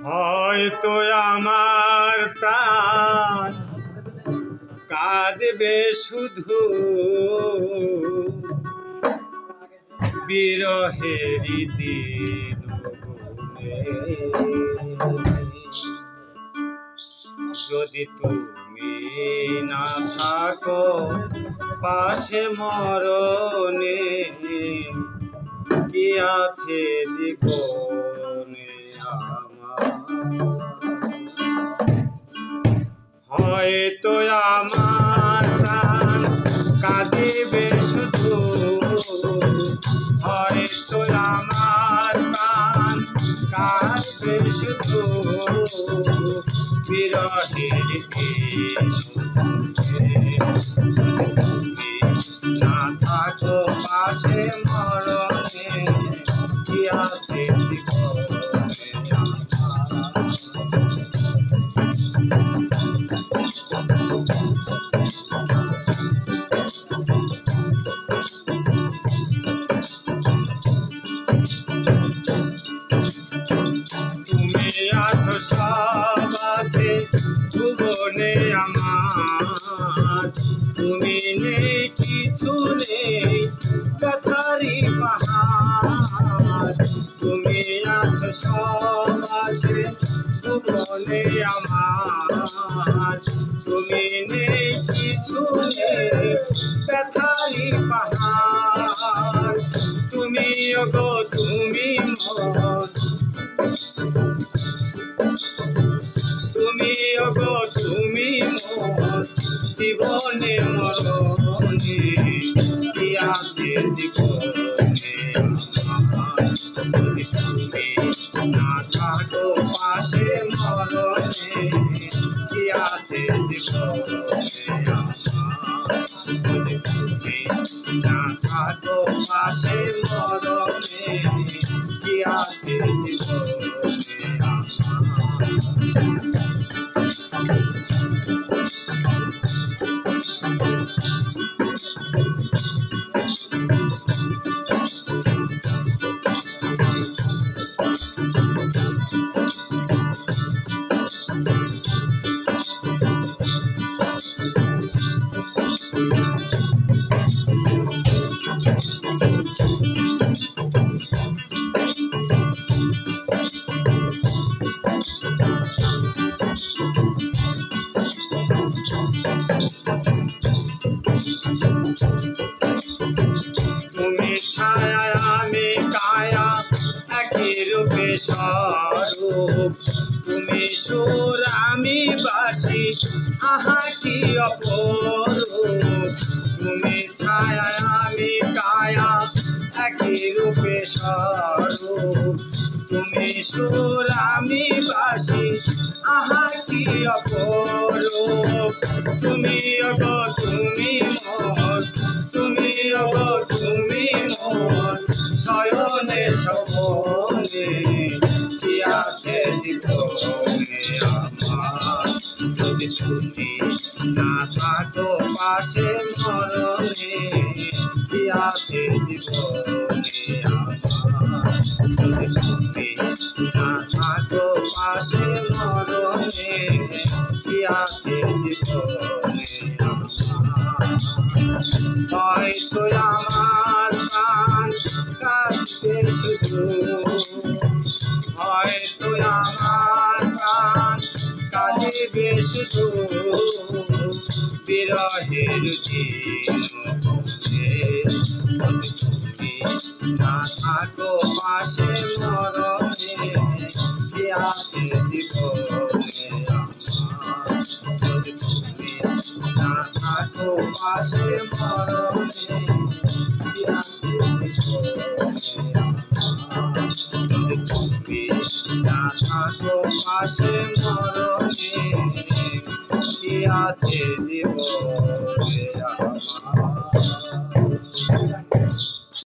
হয়তো আমার প্রাণ কাঁদবে শুধু বিরহেরই দিন যদি তুমি না থাকো পাশে মরণে কি আছে জীবনে আমার হয়তো আমার প্রাণ কাঁদিবে শুধু হয়তো আমার প্রাণ কাঁদবে শুধু বিরহের দিন না থাকো পাশে মরণে কি আছে জীবনে তুমি আছো সব আছে ভুবনে আমার তুমি নেই কিছু নেই ব্যথারি পাহাড় তুমি আছো সব আছে ভুবনে আমার তুমি নেই কিছু নেই ব্যথারি পাহাড় তুমি গো তুমি তুমি গো তুমি মোর জীবনে মরণে কি আছে জীবনে যদি তুমি না থাকো পাশে মরণে কি আছে জীবনে যদি তুমি না থাকো পাশে মরণে কি আছে জীবনে তুমি ছায়া আমি কায়া একই রূপে স্বরূপ তুমি সুর আমি বাসি আহা কি অপরূপ তুমি ছায়া আমি কায়া একই রূপে স্বরূপ তুমি সুর আমি বাসি আহা কি অপরূপ তুমি গো তুমি মোর তুমি গো তুমি মোর শয়নে স্বপনে কি আছে জীবনে আমার যদি তুমি না থাকো পাশে মরণে কি আছে জীবনে আমার যদি তুমি না থাকো পাশে মরণে কি আছে জীবনে হয়তো আমার প্রাণ কাঁদবে শুধু হয়তো আমার প্রাণ কাঁদিবে শুধু বিরহের দিন তুমি না থাকো পাশে মরণে কি আছে জীবনে যদি তুমি না থাকো পাশে মরণে কি আছে যদি তুমি না থাকো পাশে মরণে কি আছে জীবনে।